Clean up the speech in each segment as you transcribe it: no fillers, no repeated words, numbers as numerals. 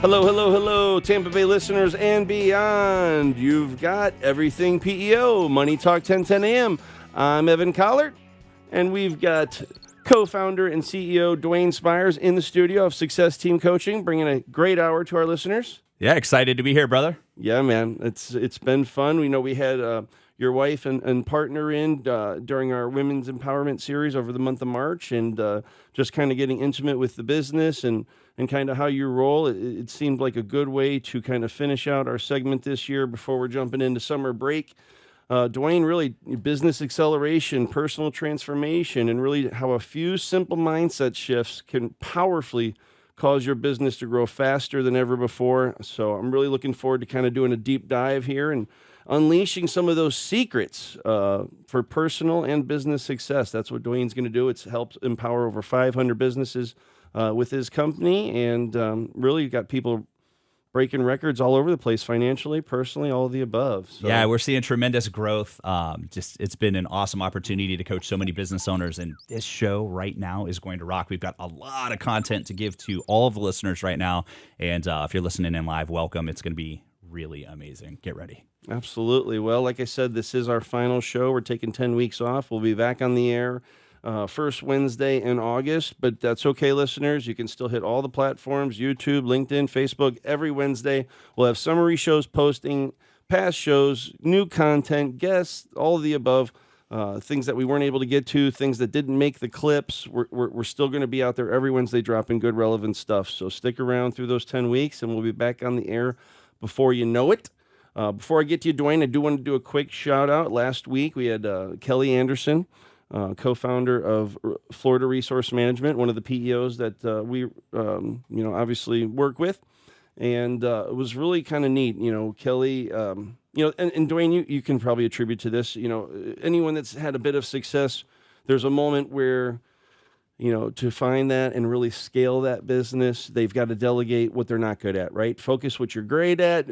Hello, hello, hello, Tampa Bay listeners and beyond. You've got everything PEO, Money Talk 1010 AM. I'm Evan Collart, and we've got co-founder and CEO Duane Spires in the studio of Success Team Coaching, bringing a great hour to our listeners. Yeah, excited to be here, brother. Yeah, man, it's been fun. We know we had your wife and partner in during our Women's Empowerment Series over the month of March, and just kind of getting intimate with the business and kind of how you roll. It seemed like a good way to kind of finish out our segment this year before we're jumping into summer break. Duane, really business acceleration, personal transformation, and really how a few simple mindset shifts can powerfully cause your business to grow faster than ever before. So I'm really looking forward to kind of doing a deep dive here and unleashing some of those secrets for personal and business success. That's what Duane's going to do. It's helped empower over 500 businesses with his company, and really got people breaking records all over the place, financially, personally, all of the above. So. Yeah, we're seeing tremendous growth. It's been an awesome opportunity to coach so many business owners, and this show right now is going to rock. We've got a lot of content to give to all of the listeners right now, and if you're listening in live, welcome. It's going to be really amazing. Get ready. Absolutely. Well, like I said, this is our final show. We're taking 10 weeks off. We'll be back on the air first Wednesday in August, but that's okay, listeners. You can still hit all the platforms, YouTube, LinkedIn, Facebook, every Wednesday. We'll have summary shows posting, past shows, new content, guests, all of the above, things that we weren't able to get to, things that didn't make the clips. We're still going to be out there every Wednesday dropping good, relevant stuff. So stick around through those 10 weeks, and we'll be back on the air before you know it. Before I get to you, Duane, I do want to do a quick shout out. Last week, we had Kelly Anderson, co-founder of Florida Resource Management, one of the PEOs that we, obviously work with. And it was really kind of neat. Kelly, and Duane, you can probably attribute to this. Anyone that's had a bit of success, there's a moment where, to find that and really scale that business, they've got to delegate what they're not good at, right? Focus what you're great at.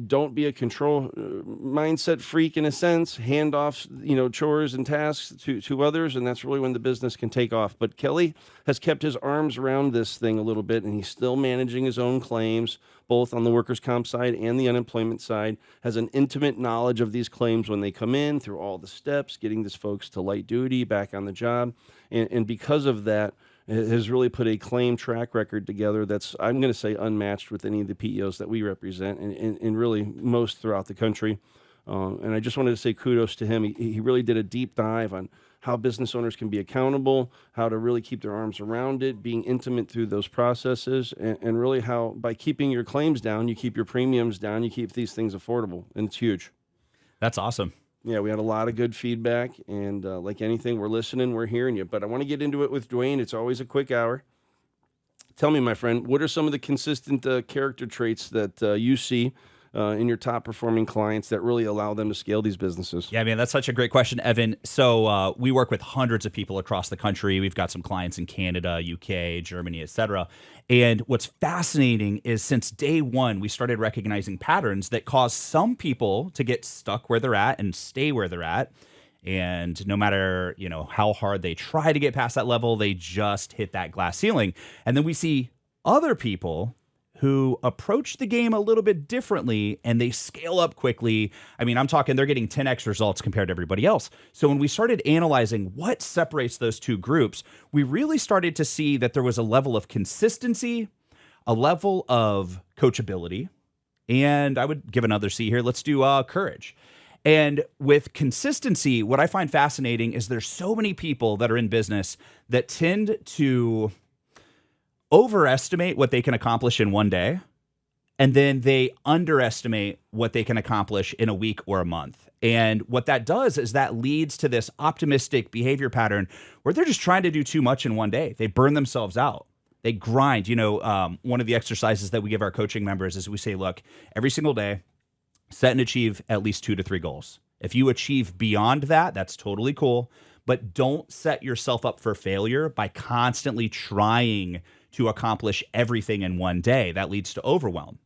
Don't be a control mindset freak in a sense. Hand off, chores and tasks to others, and that's really when the business can take off. But Kelly has kept his arms around this thing a little bit, and he's still managing his own claims, both on the workers' comp side and the unemployment side, has an intimate knowledge of these claims when they come in through all the steps, getting these folks to light duty, back on the job. And because of that, has really put a claim track record together that's, I'm going to say, unmatched with any of the PEOs that we represent and really most throughout the country. And I just wanted to say kudos to him. He really did a deep dive on how business owners can be accountable, how to really keep their arms around it, being intimate through those processes, and really how by keeping your claims down, you keep your premiums down, you keep these things affordable, and it's huge. That's awesome. Yeah, we had a lot of good feedback, and like anything, we're listening, we're hearing you. But I want to get into it with Duane. It's always a quick hour. Tell me, my friend, what are some of the consistent character traits that you see in your top-performing clients that really allow them to scale these businesses? Yeah, man, that's such a great question, Evan. So we work with hundreds of people across the country. We've got some clients in Canada, UK, Germany, et cetera. And what's fascinating is since day one, we started recognizing patterns that cause some people to get stuck where they're at and stay where they're at. And no matter, how hard they try to get past that level, they just hit that glass ceiling. And then we see other people who approach the game a little bit differently and they scale up quickly. I mean, I'm talking they're getting 10x results compared to everybody else. So when we started analyzing what separates those two groups, we really started to see that there was a level of consistency, a level of coachability, and I would give another C here. Let's do courage. And with consistency, what I find fascinating is there's so many people that are in business that tend to overestimate what they can accomplish in one day, and then they underestimate what they can accomplish in a week or a month. And what that does is that leads to this optimistic behavior pattern where they're just trying to do too much in one day. They burn themselves out. They grind. One of the exercises that we give our coaching members is we say, look, every single day, set and achieve at least 2 to 3 goals. If you achieve beyond that, that's totally cool. But don't set yourself up for failure by constantly trying to accomplish everything in one day. That leads to overwhelm.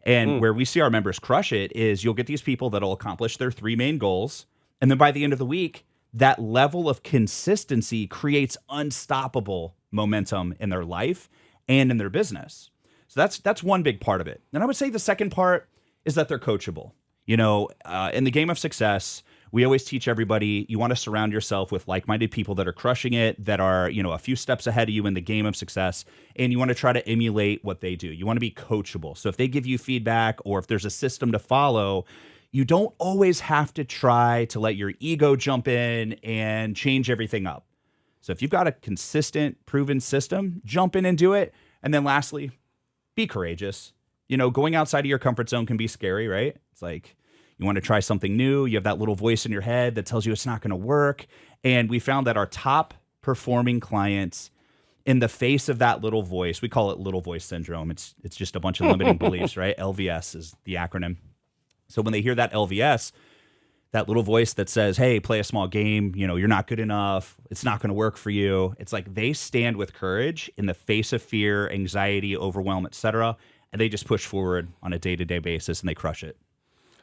And where we see our members crush it is you'll get these people that'll accomplish their 3 main goals, And then by the end of the week, that level of consistency creates unstoppable momentum in their life and in their business. So that's one big part of it. And I would say the second part is that they're coachable. In the game of success, we always teach everybody you want to surround yourself with like-minded people that are crushing it, that are, a few steps ahead of you in the game of success, and you want to try to emulate what they do. You want to be coachable. So if they give you feedback or if there's a system to follow, you don't always have to try to let your ego jump in and change everything up. So if you've got a consistent, proven system, jump in and do it. And then lastly, be courageous. Going outside of your comfort zone can be scary, right? It's like you want to try something new. You have that little voice in your head that tells you it's not going to work. And we found that our top performing clients, in the face of that little voice, we call it little voice syndrome. It's just a bunch of limiting beliefs, right? LVS is the acronym. So when they hear that LVS, that little voice that says, hey, play a small game, you're not good enough, it's not going to work for you. It's like they stand with courage in the face of fear, anxiety, overwhelm, etc., and they just push forward on a day-to-day basis and they crush it.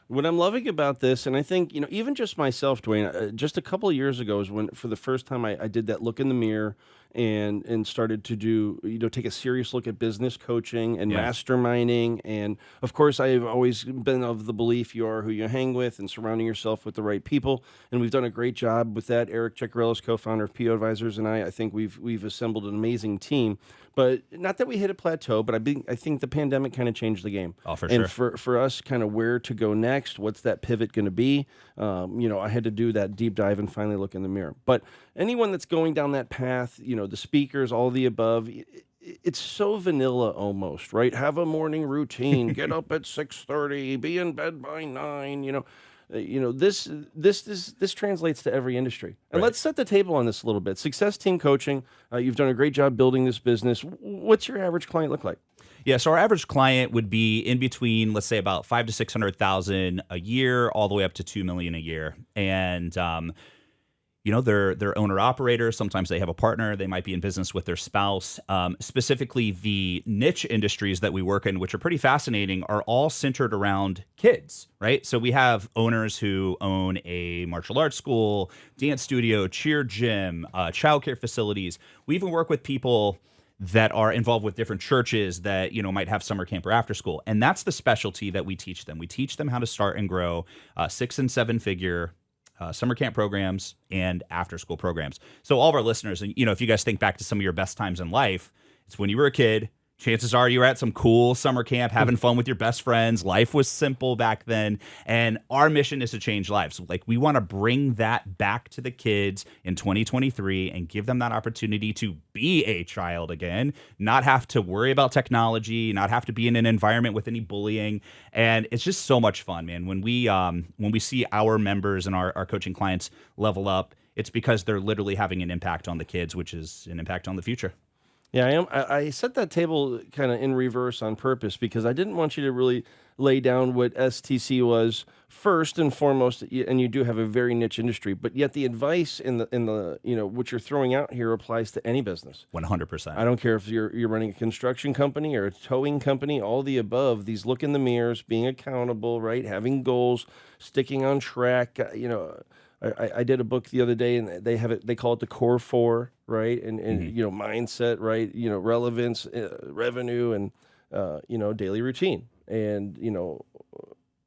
What I'm loving about this, and I think, even just myself, Duane, just a couple of years ago is when, for the first time, I did that look in the mirror and started to do, take a serious look at business coaching and masterminding. And of course, I've always been of the belief you are who you hang with and surrounding yourself with the right people. And we've done a great job with that. Eric Ciccarellis, co-founder of PEO Advisors, and I think we've assembled an amazing team. But not that we hit a plateau, but I think the pandemic kind of changed the game. Oh, for and sure. for us, kind of where to go next, what's that pivot going to be? I had to do that deep dive and finally look in the mirror. But anyone that's going down that path, the speakers, all the above, it's so vanilla almost, right? Have a morning routine, get up at 6:30, be in bed by 9, this translates to every industry. And Right. let's set the table on this a little bit. Success Team Coaching, you've done a great job building this business. What's your average client look like? Yeah, so our average client would be in between, let's say, about 500,000 to 600,000 a year, all the way up to 2 million a year. And they're owner operators. Sometimes they have a partner. They might be in business with their spouse. Specifically, the niche industries that we work in, which are pretty fascinating, are all centered around kids, right? So we have owners who own a martial arts school, dance studio, cheer gym, childcare facilities. We even work with people that are involved with different churches that, might have summer camp or after school. And that's the specialty that we teach them. We teach them how to start and grow 6 and 7 figure summer camp programs and after school programs. So all of our listeners, and if you guys think back to some of your best times in life, it's when you were a kid. Chances are you were at some cool summer camp having fun with your best friends. Life was simple back then. And our mission is to change lives. Like, we want to bring that back to the kids in 2023 and give them that opportunity to be a child again, not have to worry about technology, not have to be in an environment with any bullying. And it's just so much fun, man. When we see our members and our coaching clients level up, it's because they're literally having an impact on the kids, which is an impact on the future. Yeah, I am. I set that table kind of in reverse on purpose because I didn't want you to really lay down what STC was first and foremost, and you do have a very niche industry, but yet the advice in the what you're throwing out here applies to any business. 100%. I don't care if you're running a construction company or a towing company, all the above. These look in the mirrors, being accountable, right? Having goals, sticking on track. I did a book the other day, and they call it the core 4, right? And mindset, right? Relevance, revenue, and daily routine. And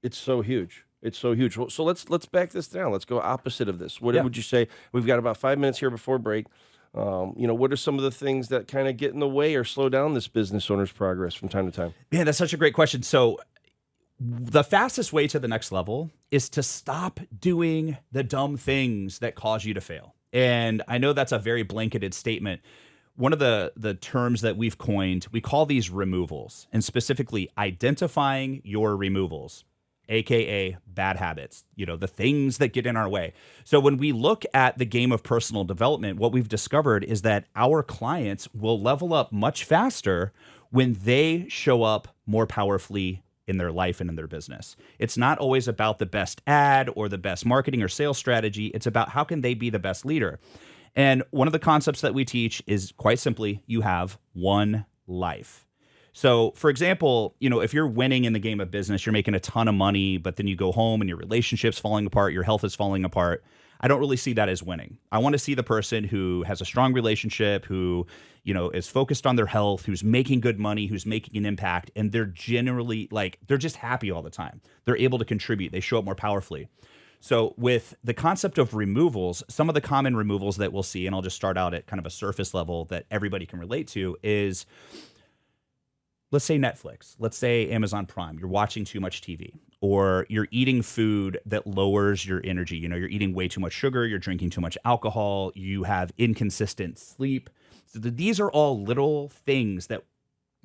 it's so huge. It's so huge. So let's back this down. Let's go opposite of this. What would you say? We've got about 5 minutes here before break. What are some of the things that kind of get in the way or slow down this business owner's progress from time to time? Man, that's such a great question. So the fastest way to the next level is to stop doing the dumb things that cause you to fail. And I know that's a very blanketed statement. One of the terms that we've coined, we call these removals, and specifically identifying your removals, AKA bad habits, the things that get in our way. So when we look at the game of personal development, what we've discovered is that our clients will level up much faster when they show up more powerfully in their life and in their business. It's not always about the best ad or the best marketing or sales strategy. It's about how can they be the best leader. And one of the concepts that we teach is quite simply, you have one life. So, for example, if you're winning in the game of business, you're making a ton of money, but then you go home and your relationship's falling apart, your health is falling apart. I don't really see that as winning. I want to see the person who has a strong relationship, who, is focused on their health, who's making good money, who's making an impact, and they're generally they're just happy all the time. They're able to contribute. They show up more powerfully. So with the concept of removals, some of the common removals that we'll see, and I'll just start out at kind of a surface level that everybody can relate to, is let's say Netflix, let's say Amazon Prime, you're watching too much TV, or you're eating food that lowers your energy. You're eating way too much sugar, you're drinking too much alcohol, you have inconsistent sleep. So these are all little things that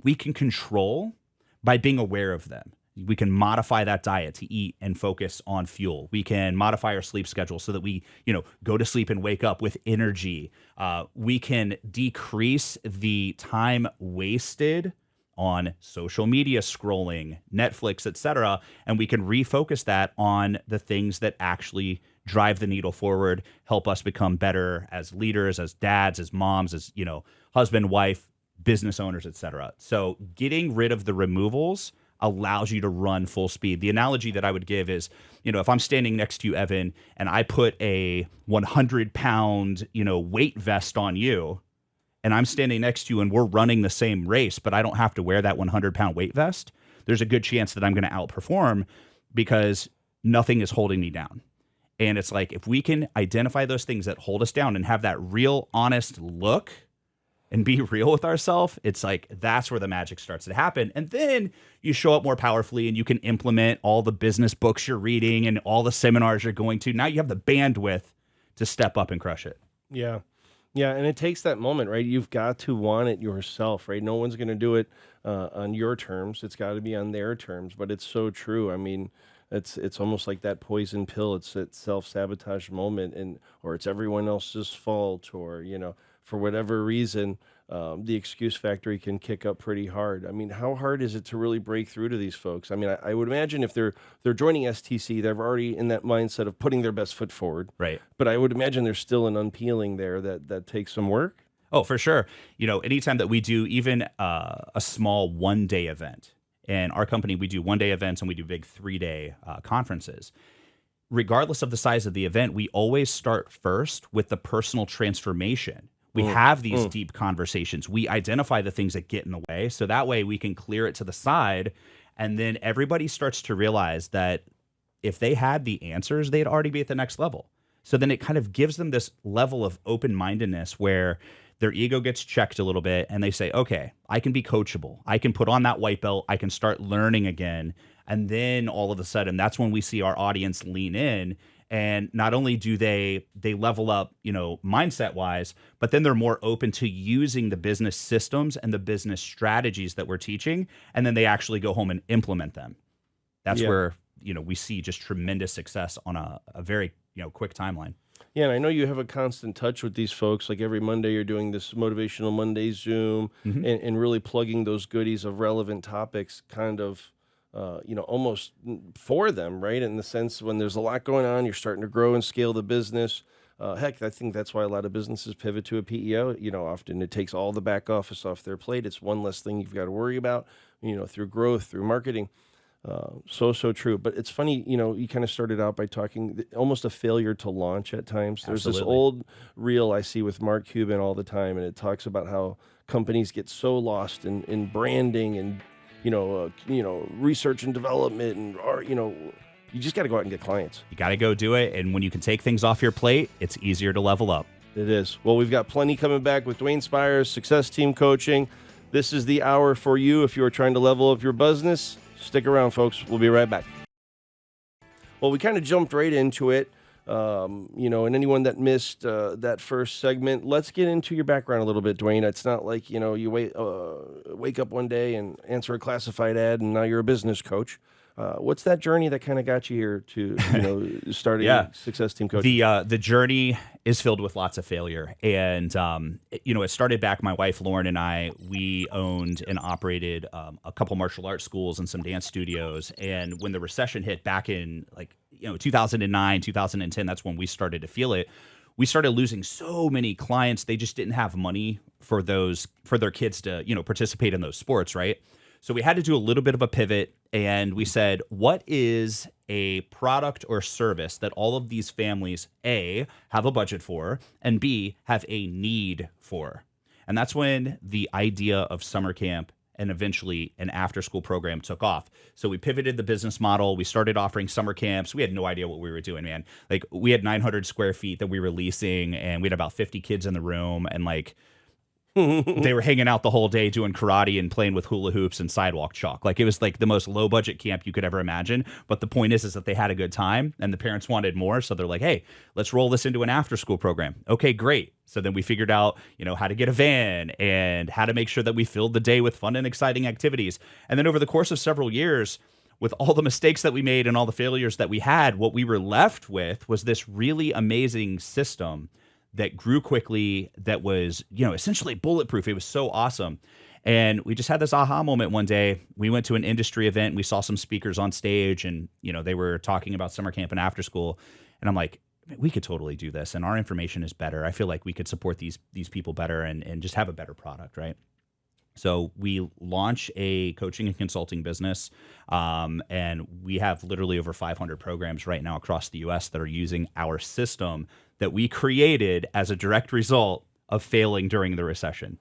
we can control by being aware of them. We can modify that diet to eat and focus on fuel. We can modify our sleep schedule so that we, go to sleep and wake up with energy. We can decrease the time wasted on social media scrolling, Netflix, etc., and we can refocus that on the things that actually drive the needle forward, help us become better as leaders, as dads, as moms, as husband, wife, business owners, etc. So getting rid of the removals allows you to run full speed. The analogy that I would give is, if I'm standing next to you, Evan, and I put a 100-pound, weight vest on you, and I'm standing next to you and we're running the same race, but I don't have to wear that 100-pound weight vest, there's a good chance that I'm going to outperform because nothing is holding me down. And it's like, if we can identify those things that hold us down and have that real honest look and be real with ourselves, it's like, that's where the magic starts to happen. And then you show up more powerfully and you can implement all the business books you're reading and all the seminars you're going to. Now you have the bandwidth to step up and crush it. Yeah. Yeah, and it takes that moment, right? You've got to want it yourself, right? No one's going to do it on your terms. It's got to be on their terms, but it's so true. I mean, it's almost like that poison pill. It's that self-sabotage moment, or it's everyone else's fault, or, for whatever reason, the excuse factory can kick up pretty hard. I mean, how hard is it to really break through to these folks? I mean, I would imagine if they're joining STC, they're already in that mindset of putting their best foot forward. Right. But I would imagine there's still an unpeeling there that takes some work. Oh, for sure. Anytime that we do even a small one-day event, and our company, we do one-day events and we do big 3-day conferences. Regardless of the size of the event, we always start first with the personal transformation. We have these deep conversations. We identify the things that get in the way, so that way we can clear it to the side, and then everybody starts to realize that if they had the answers, they'd already be at the next level. So then it kind of gives them this level of open-mindedness where their ego gets checked a little bit, and they say, okay, I can be coachable. I can put on that white belt. I can start learning again. And then all of a sudden, that's when we see our audience lean in. And not only do they level up, mindset wise, but then they're more open to using the business systems and the business strategies that we're teaching. And then they actually go home and implement them. That's where, we see just tremendous success on a very, quick timeline. Yeah, and I know you have a constant touch with these folks. Like every Monday, you're doing this Motivational Monday Zoom and really plugging those goodies of relevant topics kind of, almost for them, right? In the sense when there's a lot going on, you're starting to grow and scale the business. Heck, I think that's why a lot of businesses pivot to a PEO. Often it takes all the back office off their plate. It's one less thing you've got to worry about, through growth, through marketing. So true. But it's funny, you kind of started out by talking almost a failure to launch at times. There's Absolutely. this old reel I see with Mark Cuban all the time, and it talks about how companies get so lost in branding and, research and development and, you just got to go out and get clients. You got to go do it. And when you can take things off your plate, it's easier to level up. It is. Well, we've got plenty coming back with Duane Spires, Success Team Coaching. This is the hour for you if you are trying to level up your business. Stick around, folks. We'll be right back. Well, we kind of jumped right into it. And anyone that missed that first segment, let's get into your background a little bit, Duane. It's not like, you wake up one day and answer a classified ad and now you're a business coach. What's that journey that kind of got you here to, starting Success Team Coaching? The journey is filled with lots of failure. And, it started back, my wife, Lauren, and I, we owned and operated a couple martial arts schools and some dance studios. And when the recession hit back in 2009, 2010, that's when we started to feel it. We started losing so many clients. They just didn't have money for their kids to, participate in those sports, right? So we had to do a little bit of a pivot, and we said, what is a product or service that all of these families, A, have a budget for, and B, have a need for? And that's when the idea of summer camp and eventually an after-school program took off. So we pivoted the business model. We started offering summer camps. We had no idea what we were doing, man. Like, we had 900 square feet that we were leasing, and we had about 50 kids in the room, and like, they were hanging out the whole day doing karate and playing with hula hoops and sidewalk chalk. Like, it was like the most low budget camp you could ever imagine. But the point is that they had a good time and the parents wanted more. So they're like, hey, let's roll this into an after school program. Okay, great. So then we figured out, how to get a van and how to make sure that we filled the day with fun and exciting activities. And then over the course of several years, with all the mistakes that we made and all the failures that we had, what we were left with was this really amazing system that grew quickly, that was, essentially bulletproof. It was so awesome. And we just had this aha moment one day. We went to an industry event. We saw some speakers on stage, and, they were talking about summer camp and after school. And I'm like, we could totally do this. And our information is better. I feel like we could support these people better and just have a better product, right? So we launch a coaching and consulting business, and we have literally over 500 programs right now across the U.S. that are using our system that we created as a direct result of failing during the recession.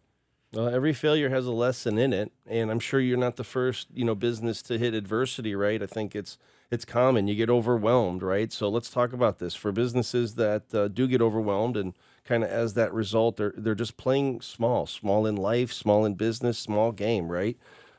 Well, every failure has a lesson in it, and I'm sure you're not the first, business to hit adversity, right? I think it's common. You get overwhelmed, right? So let's talk about this. For businesses that do get overwhelmed, and kind of as that result, they're just playing small in life, small in business, small game, right?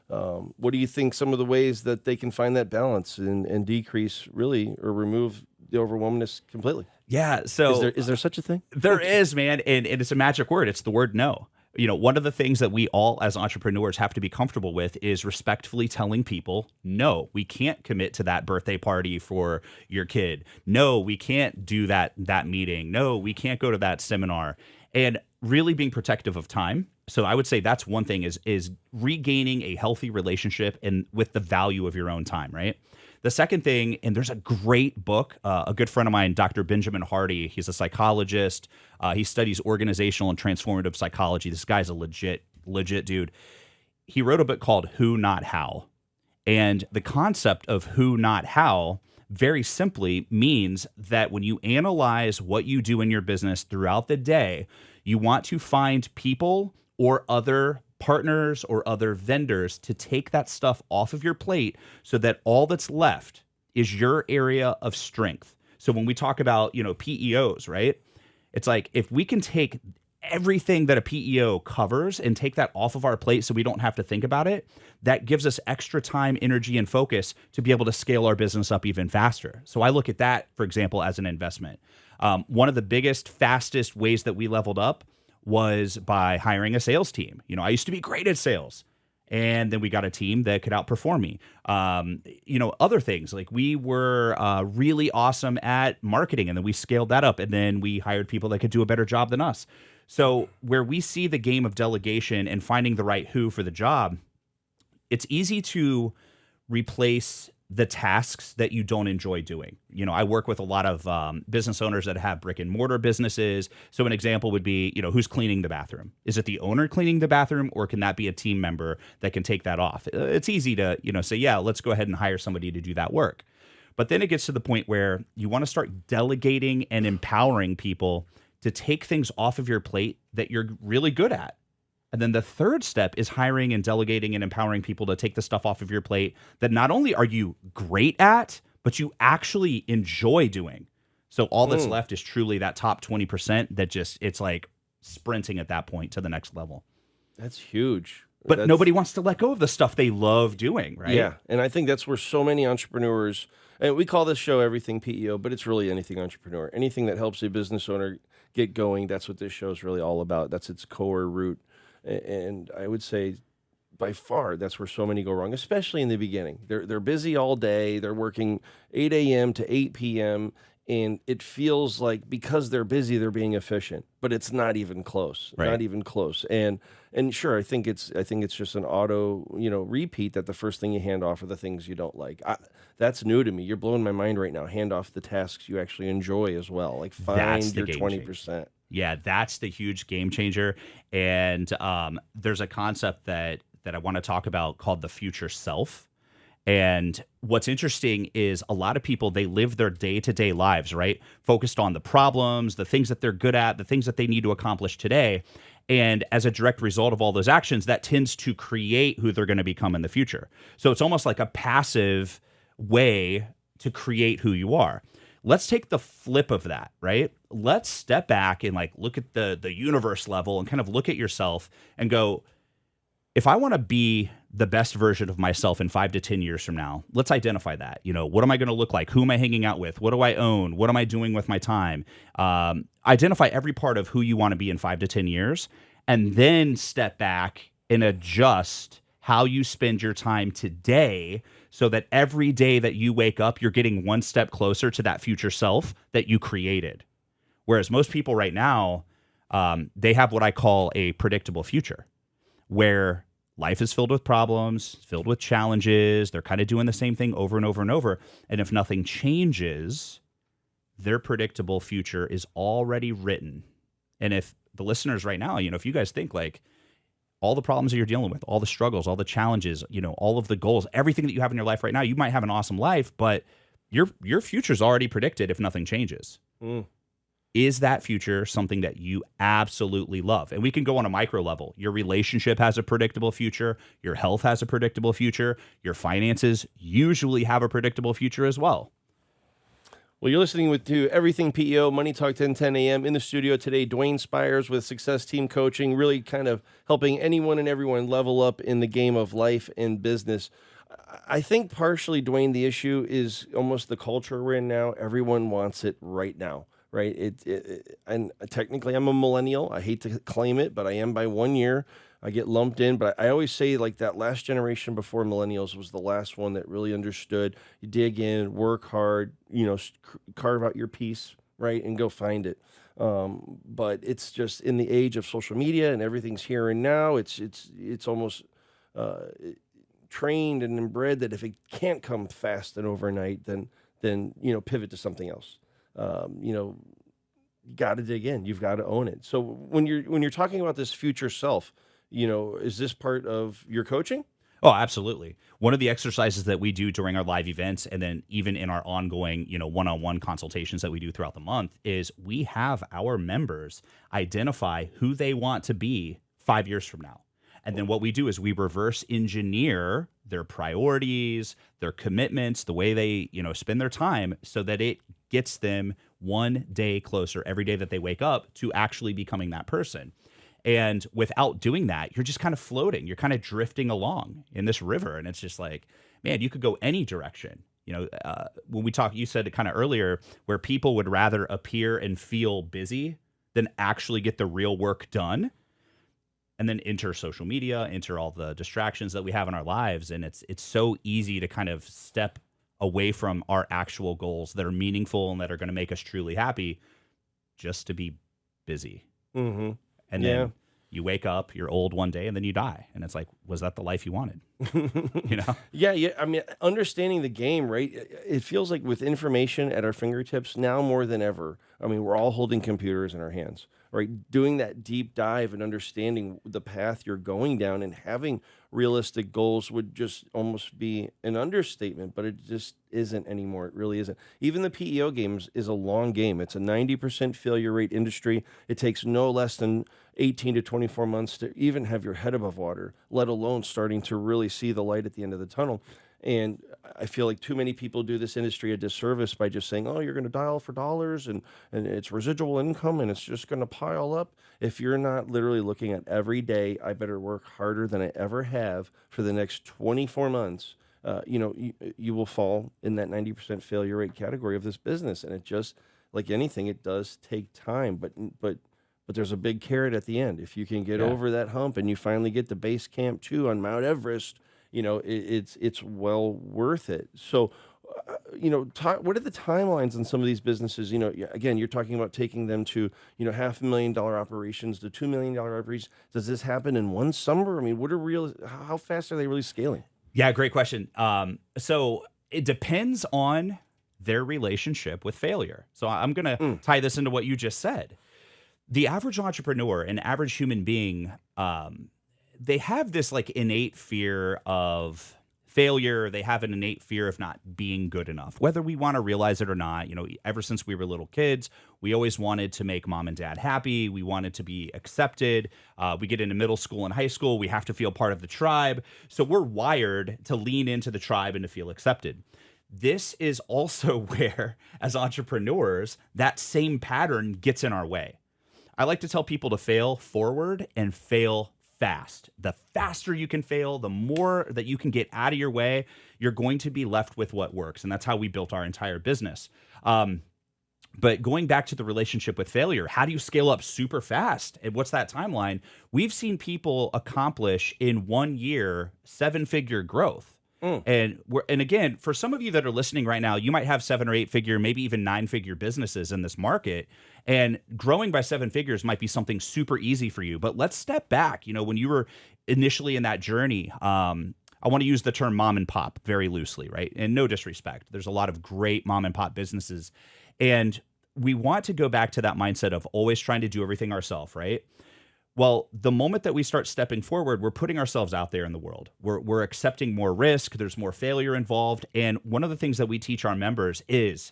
What do you think some of the ways that they can find that balance and decrease really, or remove the overwhelmness completely? Yeah. So is there such a thing? There is, man. And it's a magic word. It's the word no. One of the things that we all as entrepreneurs have to be comfortable with is respectfully telling people, no, we can't commit to that birthday party for your kid. No, we can't do that meeting. No, we can't go to that seminar. And really being protective of time. So I would say that's one thing, is regaining a healthy relationship and with the value of your own time, right? The second thing, and there's a great book, a good friend of mine, Dr. Benjamin Hardy, he's a psychologist. He studies organizational and transformative psychology. This guy's a legit dude. He wrote a book called Who, Not How. And the concept of who, not how, very simply means that when you analyze what you do in your business throughout the day, you want to find people or other partners or other vendors to take that stuff off of your plate so that all that's left is your area of strength. So when we talk about, PEOs, right? It's like, if we can take everything that a PEO covers and take that off of our plate so we don't have to think about it, that gives us extra time, energy, and focus to be able to scale our business up even faster. So I look at that, for example, as an investment. One of the biggest, fastest ways that we leveled up was by hiring a sales team. I used to be great at sales, and then we got a team that could outperform me. Other things, like we were really awesome at marketing, and then we scaled that up, and then we hired people that could do a better job than us. So where we see the game of delegation and finding the right who for the job, it's easy to replace the tasks that you don't enjoy doing. I work with a lot of business owners that have brick and mortar businesses. So an example would be, who's cleaning the bathroom? Is it the owner cleaning the bathroom, or can that be a team member that can take that off? It's easy to, say, yeah, let's go ahead and hire somebody to do that work. But then it gets to the point where you want to start delegating and empowering people to take things off of your plate that you're really good at. And then the third step is hiring and delegating and empowering people to take the stuff off of your plate that not only are you great at, but you actually enjoy doing. So all that's left is truly that top 20% that just, it's like sprinting at that point to the next level. That's huge. But nobody wants to let go of the stuff they love doing, right? Yeah, and I think that's where so many entrepreneurs, and we call this show Everything PEO, but it's really anything entrepreneur. Anything that helps a business owner get going, that's what this show is really all about. That's its core root. And I would say by far that's where so many go wrong, especially in the beginning. They're busy all day. They're working 8 a.m. to 8 p.m., and it feels like because they're busy, they're being efficient, but it's not even close. Right. Not even close. And sure, I think it's just an auto, repeat that the first thing you hand off are the things you don't like. That's new to me. You're blowing my mind right now. Hand off the tasks you actually enjoy as well. Like find your 20%. Yeah, that's the huge game changer. And there's a concept that I want to talk about called the future self. And what's interesting is a lot of people, they live their day-to-day lives, right? Focused on the problems, the things that they're good at, the things that they need to accomplish today. And as a direct result of all those actions, that tends to create who they're going to become in the future. So it's almost like a passive way to create who you are. Let's take the flip of that, right? Let's step back and like look at the universe level and kind of look at yourself and go, if I want to be the best version of myself in 5 to 10 years from now, let's identify that. What am I going to look like? Who am I hanging out with? What do I own? What am I doing with my time? Identify every part of who you want to be in 5 to 10 years, and then step back and adjust how you spend your time today so that every day that you wake up, you're getting one step closer to that future self that you created. Whereas most people right now, they have what I call a predictable future, where life is filled with problems, filled with challenges. They're kind of doing the same thing over and over and over. And if nothing changes, their predictable future is already written. And if the listeners right now, if you guys think like all the problems that you're dealing with, all the struggles, all the challenges, all of the goals, everything that you have in your life right now, you might have an awesome life, but your future's already predicted if nothing changes. Is that future something that you absolutely love? And we can go on a micro level. Your relationship has a predictable future. Your health has a predictable future. Your finances usually have a predictable future as well. Well, you're listening to Everything PEO, Money Talk 10 a.m. In the studio today, Duane Spires with Success Team Coaching, really kind of helping anyone and everyone level up in the game of life and business. I think partially, Duane, the issue is almost the culture we're in now. Everyone wants it right now. Right. And technically I'm a millennial. I hate to claim it, but I am by 1 year. I get lumped in, but I always say like that last generation before millennials was the last one that really understood. You dig in, work hard, carve out your piece, right, and go find it. But it's just in the age of social media and everything's here and now. It's almost trained and inbred that if it can't come fast and overnight, then pivot to something else. You got to dig in. You've got to own it. So when you're talking about this future self, is this part of your coaching? Oh, absolutely. One of the exercises that we do during our live events, and then even in our ongoing, one-on-one consultations that we do throughout the month, is we have our members identify who they want to be 5 years from now. And then what we do is we reverse engineer their priorities, their commitments, the way they, spend their time so that it gets them one day closer every day that they wake up to actually becoming that person. And without doing that, you're just kind of floating. You're kind of drifting along in this river. And it's just like, man, you could go any direction. When we talk, you said it kind of earlier, where people would rather appear and feel busy than actually get the real work done. And then enter social media, enter all the distractions that we have in our lives. And it's so easy to kind of step away from our actual goals that are meaningful and that are going to make us truly happy just to be busy. Mm-hmm. And then you wake up, you're old one day, and then you die. And it's like, was that the life you wanted? Yeah. I mean, understanding the game, right? It feels like with information at our fingertips now more than ever. I mean, we're all holding computers in our hands, right? Doing that deep dive and understanding the path you're going down and having realistic goals would just almost be an understatement, but it just isn't anymore. It really isn't. Even the PEO games is a long game. It's a 90% failure rate industry. It takes no less than 18 to 24 months to even have your head above water, let alone starting to really see the light at the end of the tunnel. And I feel like too many people do this industry a disservice by just saying, oh, you're going to dial for dollars and it's residual income and it's just going to pile up. If you're not literally looking at every day, I better work harder than I ever have for the next 24 months, you will fall in that 90% failure rate category of this business. And it just, like anything, it does take time, but there's a big carrot at the end. If you can get over that hump and you finally get to base camp 2 on Mount Everest, it's well worth it. So, what are the timelines on some of these businesses? Again, you're talking about taking them to, $500,000 operations to $2 million operations. Does this happen in one summer? I mean, how fast are they really scaling? Yeah, great question. So it depends on their relationship with failure. So I'm going to tie this into what you just said. The average entrepreneur, an average human being, they have this like innate fear of failure. They have an innate fear of not being good enough, whether we want to realize it or not. Ever since we were little kids, we always wanted to make mom and dad happy. We wanted to be accepted. We get into middle school and high school, we have to feel part of the tribe. So we're wired to lean into the tribe and to feel accepted. This is also where, as entrepreneurs, that same pattern gets in our way. I like to tell people to fail forward and fail fast. The faster you can fail, the more that you can get out of your way, you're going to be left with what works. And that's how we built our entire business. But going back to the relationship with failure, how do you scale up super fast? And what's that timeline? We've seen people accomplish in 1 year 7-figure growth. And again, for some of you that are listening right now, you might have 7 or 8 figure, maybe even 9-figure businesses in this market. And growing by 7 figures might be something super easy for you. But let's step back. When you were initially in that journey, I want to use the term mom and pop very loosely, right? And no disrespect. There's a lot of great mom and pop businesses. And we want to go back to that mindset of always trying to do everything ourselves, right? Well, the moment that we start stepping forward, we're putting ourselves out there in the world. We're accepting more risk. There's more failure involved. And one of the things that we teach our members is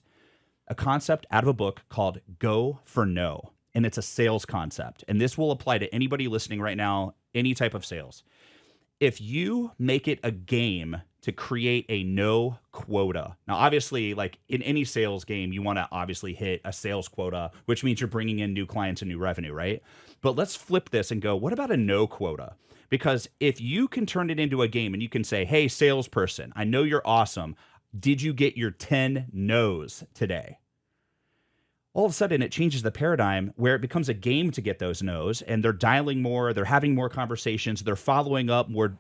a concept out of a book called Go for No. And it's a sales concept. And this will apply to anybody listening right now, any type of sales. If you make it a game to create a no quota. Now, obviously, like in any sales game, you want to obviously hit a sales quota, which means you're bringing in new clients and new revenue, right? But let's flip this and go, what about a no quota? Because if you can turn it into a game and you can say, hey, salesperson, I know you're awesome. Did you get your 10 no's today? All of a sudden, it changes the paradigm where it becomes a game to get those no's, and they're dialing more, they're having more conversations, they're following up more,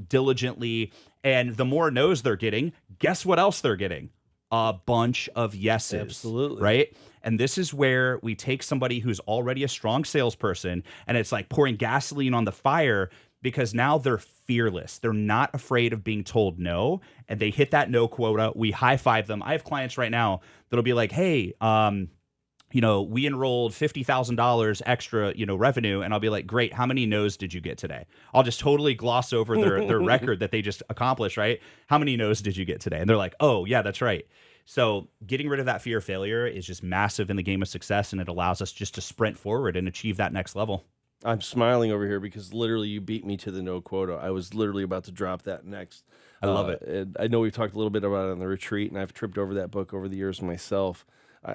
diligently. And the more no's they're getting, guess what else they're getting? A bunch of yeses. Absolutely. Right? And this is where we take somebody who's already a strong salesperson, and it's like pouring gasoline on the fire, because now they're fearless. They're not afraid of being told no, and they hit that no quota. We high five them. I have clients right now that'll be like, hey, we enrolled $50,000 extra, revenue. And I'll be like, great. How many no's did you get today? I'll just totally gloss over their record that they just accomplished, right? How many no's did you get today? And they're like, oh, yeah, that's right. So getting rid of that fear of failure is just massive in the game of success. And it allows us just to sprint forward and achieve that next level. I'm smiling over here because literally you beat me to the no quota. I was literally about to drop that next. I love it. And I know we've talked a little bit about it on the retreat, and I've tripped over that book over the years myself.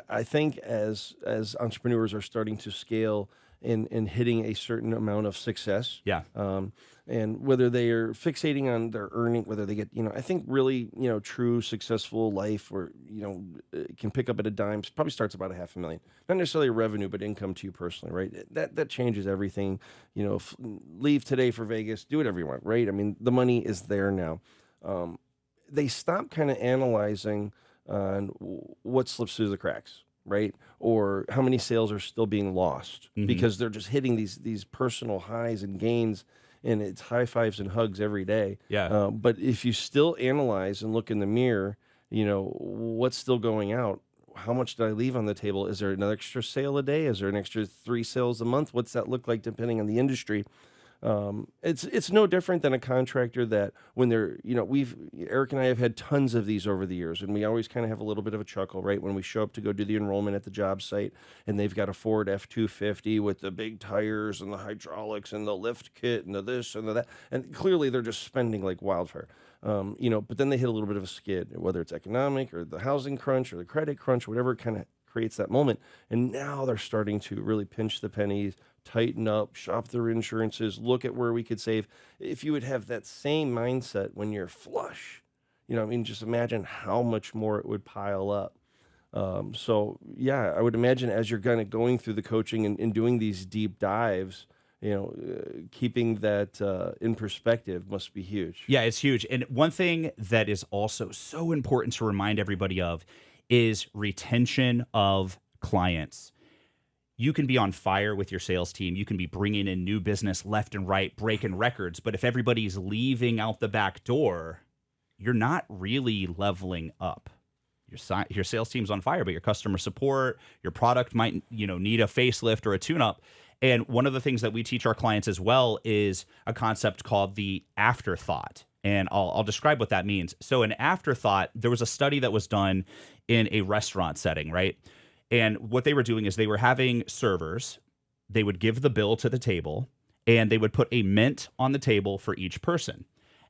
I think as entrepreneurs are starting to scale and hitting a certain amount of success, and whether they are fixating on their earning, whether they get, I think really, true successful life, or can pick up at a dime, probably starts about $500,000, not necessarily revenue, but income to you personally, right? That changes everything. Leave today for Vegas, do whatever you want, right? I mean, the money is there now. They stop kind of analyzing on what slips through the cracks, right? Or how many sales are still being lost because they're just hitting these personal highs and gains, and it's high fives and hugs every day. Yeah. But if you still analyze and look in the mirror, what's still going out? How much did I leave on the table? Is there another extra sale a day? Is there an extra 3 sales a month? What's that look like depending on the industry? It's no different than a contractor that when they're, Eric and I have had tons of these over the years, and we always kind of have a little bit of a chuckle, right? When we show up to go do the enrollment at the job site, and they've got a Ford F-250 with the big tires and the hydraulics and the lift kit and the this and the that, and clearly they're just spending like wildfire. But then they hit a little bit of a skid, whether it's economic or the housing crunch or the credit crunch, whatever kind of creates that moment. And now they're starting to really pinch the pennies, tighten up, shop their insurances, look at where we could save. If you would have that same mindset when you're flush, just imagine how much more it would pile up. I would imagine as you're kind of going through the coaching and doing these deep dives, keeping that in perspective must be huge. Yeah, it's huge. And one thing that is also so important to remind everybody of is retention of clients. You can be on fire with your sales team. You can be bringing in new business left and right, breaking records. But if everybody's leaving out the back door, you're not really leveling up. your sales team's on fire, but your customer support, your product might, need a facelift or a tune-up. And one of the things that we teach our clients as well is a concept called the afterthought. And I'll describe what that means. So an afterthought, there was a study that was done in a restaurant setting, right? And what they were doing is they were having servers, they would give the bill to the table, and they would put a mint on the table for each person.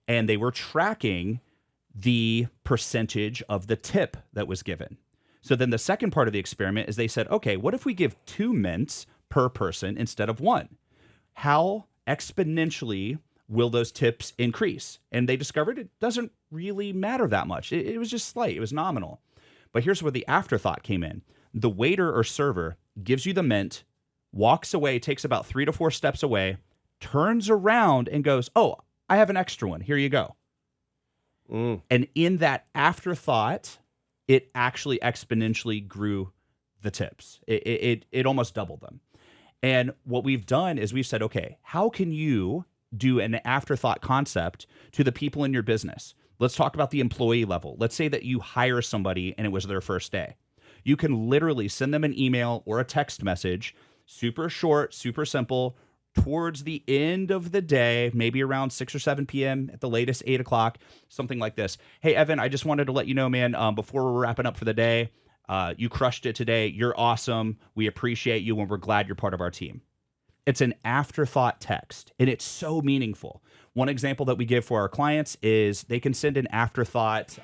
And they were tracking the percentage of the tip that was given. So then the second part of the experiment is they said, okay, what if we give 2 mints per person instead of 1? How exponentially will those tips increase? And they discovered it doesn't really matter that much. It was just slight. It was nominal. But here's where the afterthought came in. The waiter or server gives you the mint, walks away, takes about 3 to 4 steps away, turns around and goes, oh, I have an extra one. Here you go. And in that afterthought, it actually exponentially grew the tips. It almost doubled them. And what we've done is we've said, okay, how can you do an afterthought concept to the people in your business? Let's talk about the employee level. Let's say that you hire somebody and it was their first day. You can literally send them an email or a text message, super short, super simple, towards the end of the day, maybe around 6 or 7 p.m., at the latest 8 o'clock, something like this. Hey, Evan, I just wanted to let you know, man, before we're wrapping up for the day, you crushed it today. You're awesome. We appreciate you, and we're glad you're part of our team. It's an afterthought text, and it's so meaningful. One example that we give for our clients is they can send an afterthought,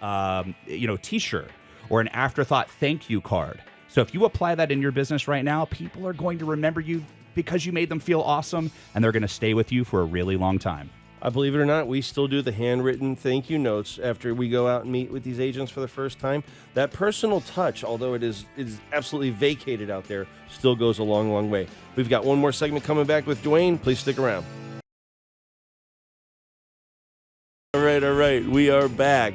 T-shirt or an afterthought thank you card. So if you apply that in your business right now, people are going to remember you because you made them feel awesome, and they're going to stay with you for a really long time. Believe it or not, we still do the handwritten thank you notes after we go out and meet with these agents for the first time. That personal touch, although it is absolutely vacated out there, still goes a long, long way. We've got one more segment coming back with Duane. Please stick around. All right. We are back.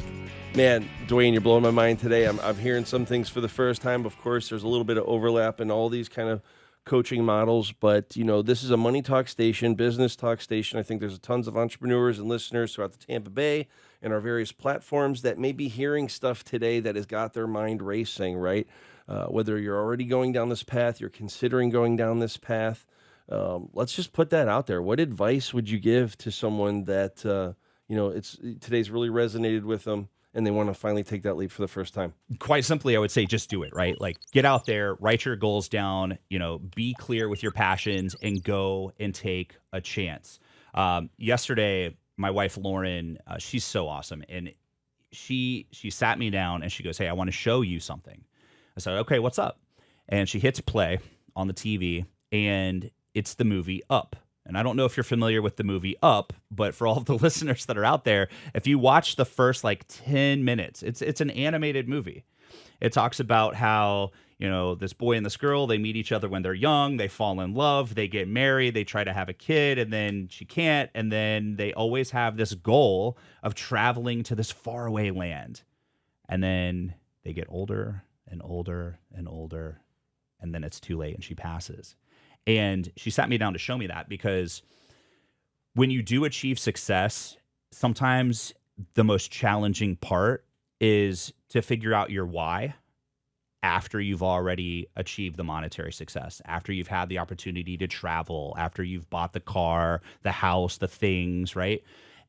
Man, Duane, you're blowing my mind today. I'm hearing some things for the first time. Of course, there's a little bit of overlap in all these kind of coaching models, but this is a money talk station, business talk station. I think there's tons of entrepreneurs and listeners throughout the Tampa Bay and our various platforms that may be hearing stuff today that has got their mind racing, right? Whether you're already going down this path, you're considering going down this path, let's just put that out there. What advice would you give to someone that today's really resonated with them and they want to finally take that leap for the first time? Quite simply, I would say just do it, right? Like, get out there, write your goals down, be clear with your passions, and go and take a chance. Yesterday, my wife, Lauren, she's so awesome. And she sat me down and she goes, hey, I want to show you something. I said, okay, what's up? And she hits play on the TV, and it's the movie Up. And I don't know if you're familiar with the movie Up, but for all of the listeners that are out there, if you watch the first 10 minutes, it's an animated movie. It talks about how, this boy and this girl, they meet each other when they're young, they fall in love, they get married, they try to have a kid, and then she can't. And then they always have this goal of traveling to this faraway land. And then they get older and older and older, and then it's too late and she passes. And she sat me down to show me that, because when you do achieve success, sometimes the most challenging part is to figure out your why after you've already achieved the monetary success, after you've had the opportunity to travel, after you've bought the car, the house, the things, right?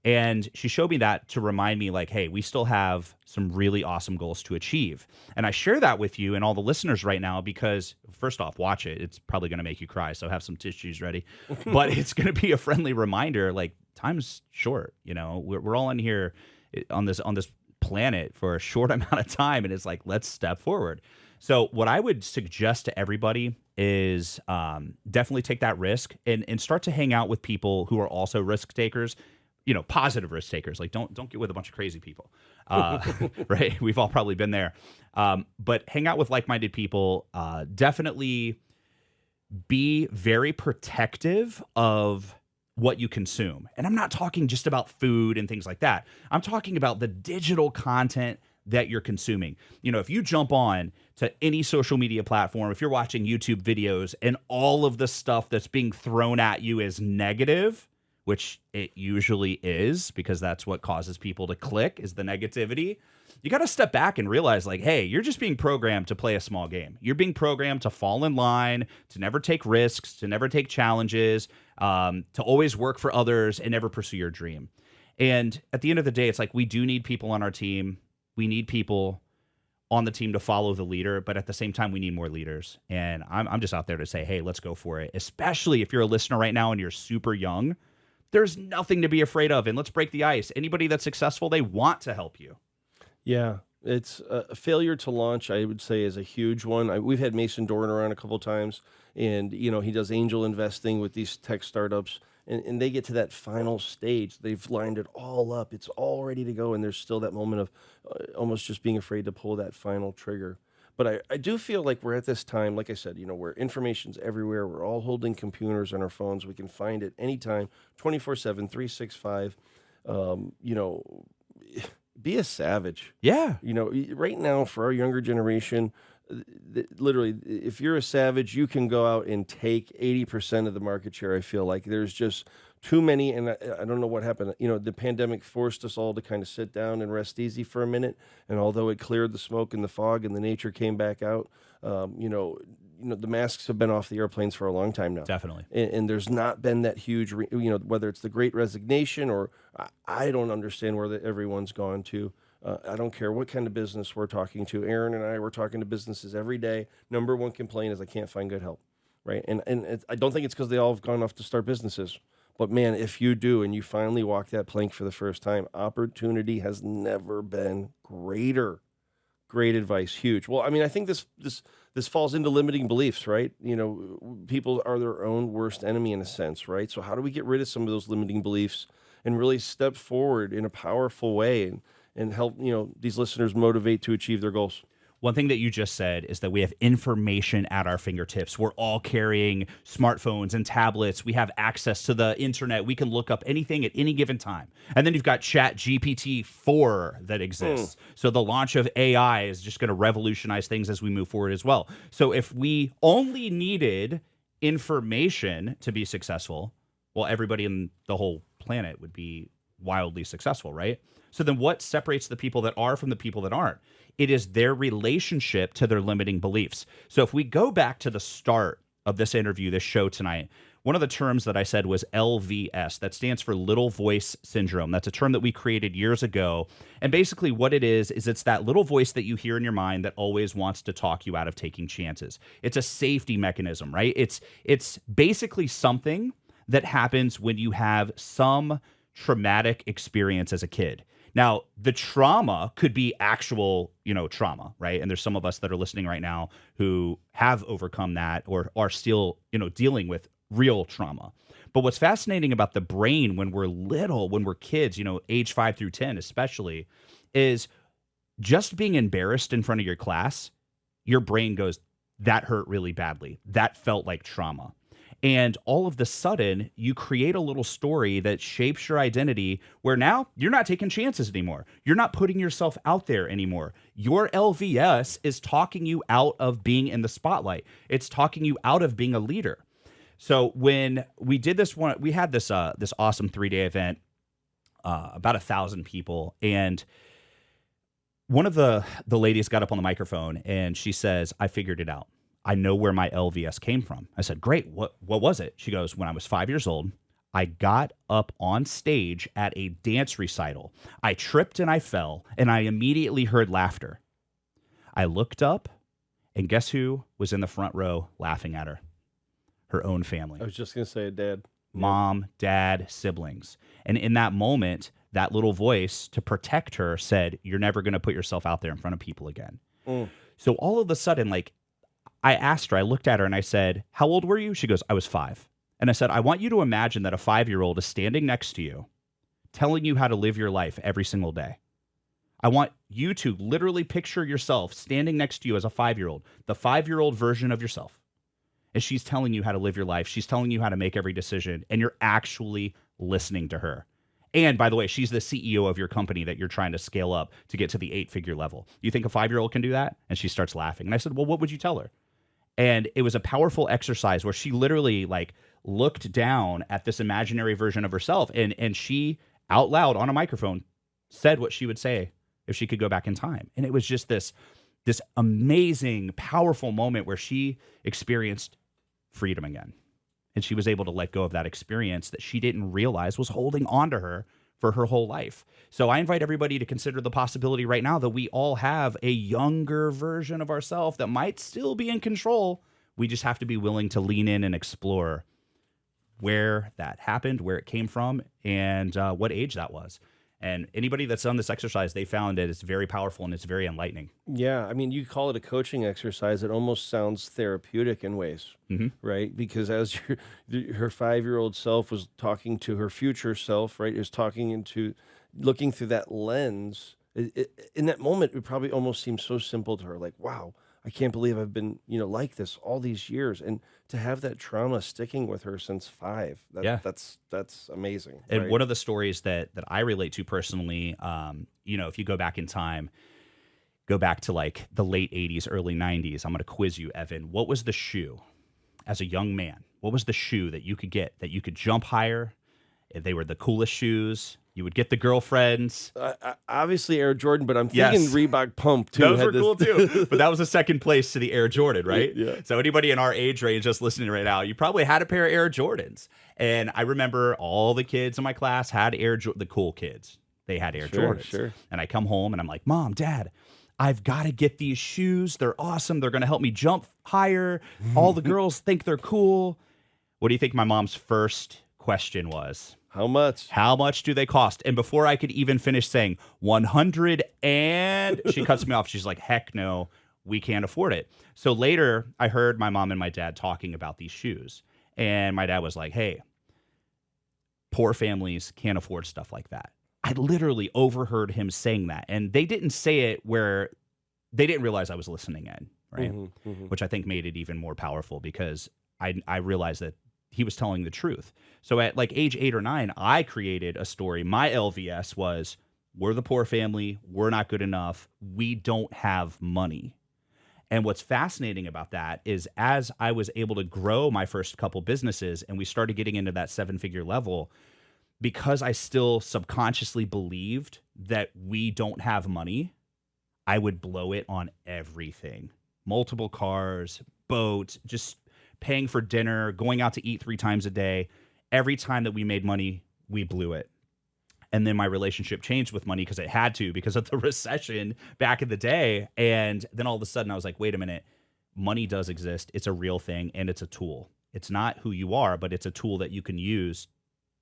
And she showed me that to remind me, hey, we still have some really awesome goals to achieve. And I share that with you and all the listeners right now because, first off, watch it. It's probably going to make you cry, so have some tissues ready. But it's going to be a friendly reminder, time's short. We're all in here on this planet for a short amount of time, and it's let's step forward. So what I would suggest to everybody is definitely take that risk and start to hang out with people who are also risk takers. Positive risk takers. Don't get with a bunch of crazy people, right? We've all probably been there. But hang out with like-minded people. Definitely be very protective of what you consume. And I'm not talking just about food and things like that. I'm talking about the digital content that you're consuming. If you jump on to any social media platform, if you're watching YouTube videos and all of the stuff that's being thrown at you is negative, which it usually is because that's what causes people to click is the negativity. You got to step back and realize like, hey, you're just being programmed to play a small game. You're being programmed to fall in line, to never take risks, to never take challenges, to always work for others and never pursue your dream. And at the end of the day, it's like we do need people on our team. We need people on the team to follow the leader, but at the same time, we need more leaders. And I'm just out there to say, hey, let's go for it. Especially if you're a listener right now and you're super young, there's nothing to be afraid of. And let's break the ice. Anybody that's successful, they want to help you. Yeah, it's a failure to launch, I would say, is a huge one. We've had Mason Dorn around a couple times, and he does angel investing with these tech startups, and they get to that final stage. They've lined it all up. It's all ready to go, and there's still that moment of almost just being afraid to pull that final trigger. But I do feel like we're at this time, like I said, where information's everywhere. We're all holding computers on our phones. We can find it anytime, 24/7, 365. You know, be a savage. Yeah. Right now for our younger generation, literally, if you're a savage, you can go out and take 80% of the market share. I feel like there's just too many, and I don't know what happened. The pandemic forced us all to kind of sit down and rest easy for a minute. And although it cleared the smoke and the fog and the nature came back out, the masks have been off the airplanes for a long time now. Definitely. And there's not been that huge, whether it's the Great Resignation or I don't understand where everyone's gone to. I don't care what kind of business we're talking to. Aaron and I, we're talking to businesses every day. Number one complaint is I can't find good help, right? And I don't think it's because they all have gone off to start businesses. But man, if you do and you finally walk that plank for the first time, opportunity has never been greater. Great advice, huge. Well, I mean, I think this falls into limiting beliefs, right? People are their own worst enemy in a sense, right? So how do we get rid of some of those limiting beliefs and really step forward in a powerful way and help, these listeners motivate to achieve their goals? One thing that you just said is that we have information at our fingertips. We're all carrying smartphones and tablets. We have access to the internet. We can look up anything at any given time. And then you've got Chat GPT-4 that exists. So the launch of AI is just going to revolutionize things as we move forward as well. So if we only needed information to be successful, well, everybody in the whole planet would be wildly successful, right? So then what separates the people that are from the people that aren't? It is their relationship to their limiting beliefs. So if we go back to the start of this interview, this show tonight, one of the terms that I said was LVS. That stands for little voice syndrome. That's a term that we created years ago. And basically what it is it's that little voice that you hear in your mind that always wants to talk you out of taking chances. It's a safety mechanism, right? It's basically something that happens when you have some traumatic experience as a kid. Now, the trauma could be actual, trauma, right? And there's some of us that are listening right now who have overcome that or are still, dealing with real trauma. But what's fascinating about the brain when we're little, when we're kids, age 5 through 10 especially, is just being embarrassed in front of your class, your brain goes, that hurt really badly. That felt like trauma. And all of the sudden, you create a little story that shapes your identity where now you're not taking chances anymore. You're not putting yourself out there anymore. Your LVS is talking you out of being in the spotlight. It's talking you out of being a leader. So when we did this one, we had this awesome 3-day event, about 1,000 people. And one of the ladies got up on the microphone and she says, I figured it out. I know where my LVS came from. I said, great. What was it? She goes, when I was 5 years old, I got up on stage at a dance recital. I tripped and I fell, and I immediately heard laughter. I looked up, and guess who was in the front row laughing at her? Her own family. I was just going to say dad. Mom, dad, siblings. And in that moment, that little voice to protect her said, you're never going to put yourself out there in front of people again. So all of a sudden, I asked her, I looked at her and I said, how old were you? She goes, I was 5. And I said, I want you to imagine that a 5-year-old is standing next to you, telling you how to live your life every single day. I want you to literally picture yourself standing next to you as a 5-year-old, the 5-year-old version of yourself. And she's telling you how to live your life. She's telling you how to make every decision. And you're actually listening to her. And by the way, she's the CEO of your company that you're trying to scale up to get to the 8-figure level. You think a 5-year-old can do that? And she starts laughing. And I said, well, what would you tell her? And it was a powerful exercise where she literally like looked down at this imaginary version of herself, and she out loud on a microphone said what she would say if she could go back in time. And it was just this amazing, powerful moment where she experienced freedom again. And she was able to let go of that experience that she didn't realize was holding on to her for her whole life. So I invite everybody to consider the possibility right now that we all have a younger version of ourselves that might still be in control. We just have to be willing to lean in and explore where that happened, where it came from, and what age that was. And anybody that's done this exercise, they found that it's very powerful and it's very enlightening. Yeah, I mean, you call it a coaching exercise. It almost sounds therapeutic in ways, right? Because as her 5-year-old self was talking to her future self, right, is looking through that lens. In that moment, it probably almost seemed so simple to her, like, wow, I can't believe I've been, like this all these years. And to have that trauma sticking with her since 5, that's amazing. And right? one of the stories that I relate to personally, if you go back in time, go back to like the late 80s, early 90s, I'm going to quiz you, Evan. What was the shoe as a young man? What was the shoe that you could get that you could jump higher? They were the coolest shoes. You would get the girlfriends. Obviously Air Jordan, but I'm thinking Reebok Pump too. Those were cool too. But that was a second place to the Air Jordan, right? Yeah. So anybody in our age range just listening right now, you probably had a pair of Air Jordans. And I remember all the kids in my class had the cool kids. They had Air Jordans. Sure. And I come home and I'm like, Mom, Dad, I've got to get these shoes. They're awesome. They're going to help me jump higher. All the girls think they're cool. What do you think my mom's first question was? How much? How much do they cost? And before I could even finish saying 100, and she cuts me off. She's like, heck no, we can't afford it. So later I heard my mom and my dad talking about these shoes. And my dad was like, hey, poor families can't afford stuff like that. I literally overheard him saying that. And they didn't say it where they didn't realize I was listening in, right? Which I think made it even more powerful because I realized that he was telling the truth. So at like age 8 or 9, I created a story. My LVS was, we're the poor family. We're not good enough. We don't have money. And what's fascinating about that is as I was able to grow my first couple businesses and we started getting into that 7-figure level, because I still subconsciously believed that we don't have money, I would blow it on everything. Multiple cars, boats, just paying for dinner, going out to eat 3 times a day. Every time that we made money, we blew it. And then my relationship changed with money because it had to, because of the recession back in the day. And then all of a sudden I was like, wait a minute, money does exist. It's a real thing and it's a tool. It's not who you are, but it's a tool that you can use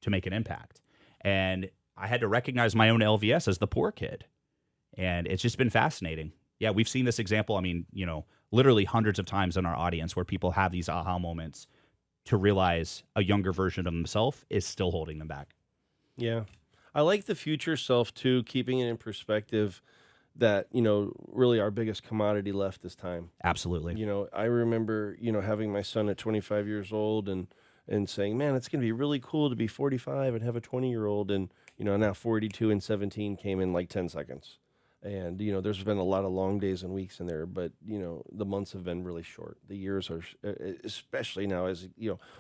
to make an impact. And I had to recognize my own LVS as the poor kid. And it's just been fascinating. Yeah, we've seen this example, I mean, literally hundreds of times in our audience where people have these aha moments to realize a younger version of themselves is still holding them back. Yeah. I like the future self too, keeping it in perspective that, really our biggest commodity left is time. Absolutely. I remember, having my son at 25 years old and saying, man, it's going to be really cool to be 45 and have a 20-year-old. And, now 42 and 17 came in like 10 seconds. And, there's been a lot of long days and weeks in there, but, the months have been really short. The years are, especially now as,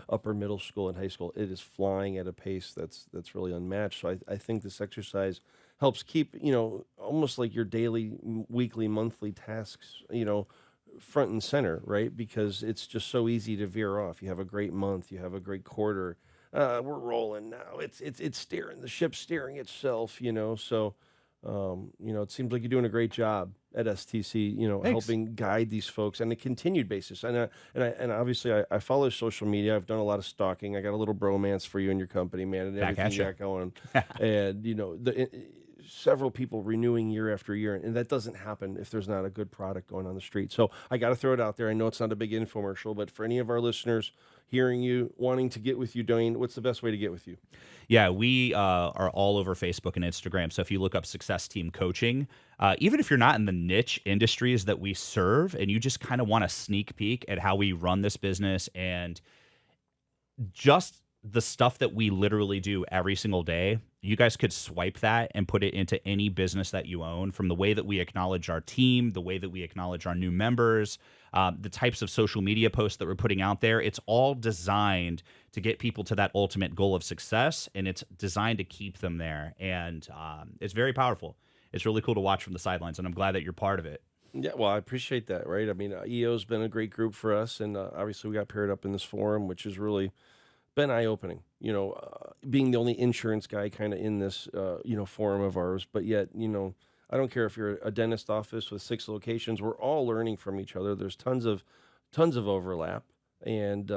upper middle school and high school, it is flying at a pace that's really unmatched. So I think this exercise helps keep, almost like your daily, weekly, monthly tasks, front and center, right? Because it's just so easy to veer off. You have a great month, you have a great quarter. We're rolling now. It's steering, the ship's steering itself, so... it seems like you're doing a great job at STC, Thanks. helping guide these folks on a continued basis. And obviously I follow social media. I've done a lot of stalking. I got a little bromance for you and your company, man, and Back everything at you ya. got going. And, several people renewing year after year, and that doesn't happen if there's not a good product going on the street. So I got to throw it out there. I know it's not a big infomercial, but for any of our listeners hearing you, wanting to get with you, Duane, what's the best way to get with you? Yeah, we are all over Facebook and Instagram. So if you look up Success Team Coaching, even if you're not in the niche industries that we serve and you just kind of want a sneak peek at how we run this business and just the stuff that we literally do every single day, you guys could swipe that and put it into any business that you own, from the way that we acknowledge our team, the way that we acknowledge our new members, the types of social media posts that we're putting out there. It's all designed to get people to that ultimate goal of success, and it's designed to keep them there. And it's very powerful. It's really cool to watch from the sidelines, and I'm glad that you're part of it. Yeah, well, I appreciate that, right? I mean, EO's been a great group for us, and obviously we got paired up in this forum, which has really been eye-opening. Being the only insurance guy kind of in this, forum of ours, but yet, I don't care if you're a dentist office with 6 locations. We're all learning from each other. There's tons of overlap, and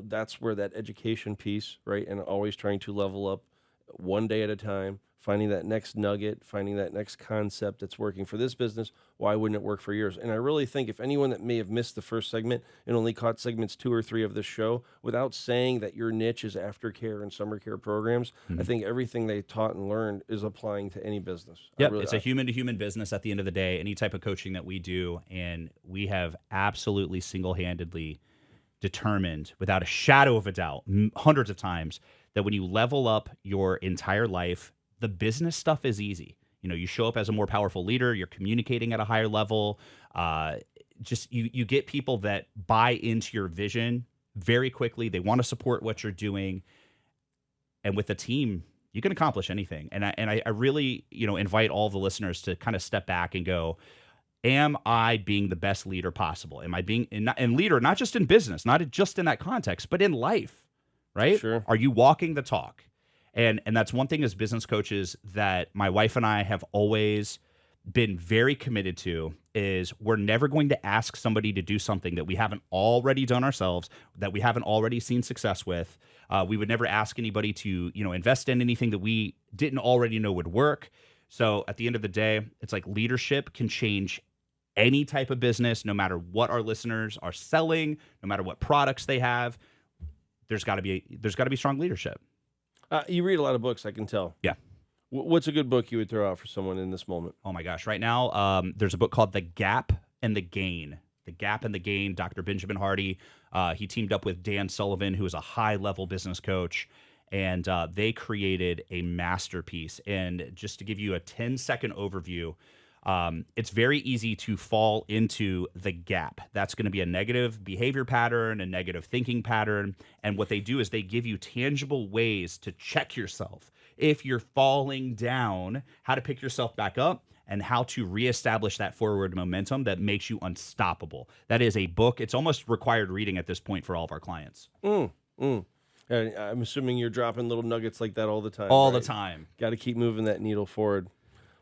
that's where that education piece, right, and always trying to level up one day at a time, finding that next nugget, finding that next concept that's working for this business. Why wouldn't it work for yours? And I really think if anyone that may have missed the first segment and only caught segments 2 or 3 of this show, without saying that your niche is aftercare and summer care programs, I think everything they taught and learned is applying to any business. Yep, it's a human-to-human business at the end of the day, any type of coaching that we do, and we have absolutely single-handedly determined, without a shadow of a doubt, hundreds of times, that when you level up your entire life, the business stuff is easy. You show up as a more powerful leader, you're communicating at a higher level. You get people that buy into your vision very quickly. They want to support what you're doing. And with a team, you can accomplish anything. And I really, invite all the listeners to kind of step back and go, am I being the best leader possible? Am I being and leader, not just in business, not just in that context, but in life, right? Sure. Are you walking the talk? And that's one thing as business coaches that my wife and I have always been very committed to, is we're never going to ask somebody to do something that we haven't already done ourselves, that we haven't already seen success with. We would never ask anybody to, invest in anything that we didn't already know would work. So at the end of the day, it's like leadership can change any type of business, no matter what our listeners are selling, no matter what products they have. There's got to be strong leadership. You read a lot of books, I can tell. Yeah. What's a good book you would throw out for someone in this moment? Oh my gosh. Right now, there's a book called The Gap and the Gain. The Gap and the Gain, Dr. Benjamin Hardy. He teamed up with Dan Sullivan, who is a high-level business coach, and they created a masterpiece. And just to give you a 10-second overview, it's very easy to fall into the gap. That's going to be a negative behavior pattern, a negative thinking pattern. And what they do is they give you tangible ways to check yourself. If you're falling down, how to pick yourself back up, and how to reestablish that forward momentum that makes you unstoppable. That is a book. It's almost required reading at this point for all of our clients. And I'm assuming you're dropping little nuggets like that all the time. All the time. Got to keep moving that needle forward.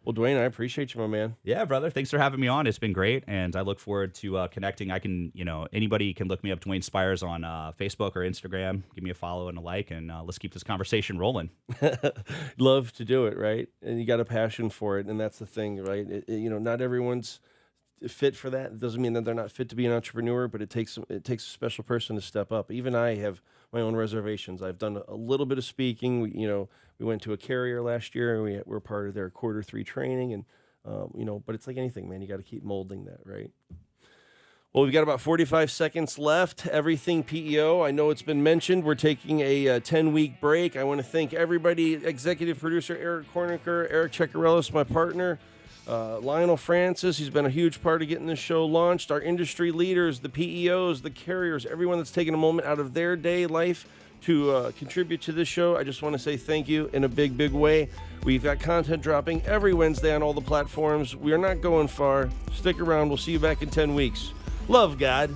Well, Duane, I appreciate you, my man. Yeah, brother. Thanks for having me on. It's been great, and I look forward to connecting. I can, anybody can look me up, Duane Spires, on Facebook or Instagram. Give me a follow and a like, and let's keep this conversation rolling. Love to do it, right? And you got a passion for it, and that's the thing, right? Not everyone's fit for that. It doesn't mean that they're not fit to be an entrepreneur, but it takes a special person to step up. Even I have my own reservations. I've done a little bit of speaking. We went to a carrier last year, and we're part of their Q3 training, and but it's like anything, man. You got to keep molding that, right? Well, we've got about 45 seconds left. Everything PEO. I know it's been mentioned. We're taking a 10-week break. I want to thank everybody: executive producer Eric Corniker, Eric Chekarelis, my partner. Lionel Francis, he's been a huge part of getting this show launched. Our industry leaders, the PEOs, the carriers, everyone that's taken a moment out of their day life to contribute to this show. I just want to say thank you in a big, big way. We've got content dropping every Wednesday on all the platforms. We are not going far. Stick around. We'll see you back in 10 weeks. Love God.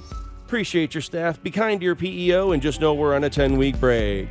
Appreciate your staff. Be kind to your PEO, and just know we're on a 10-week break.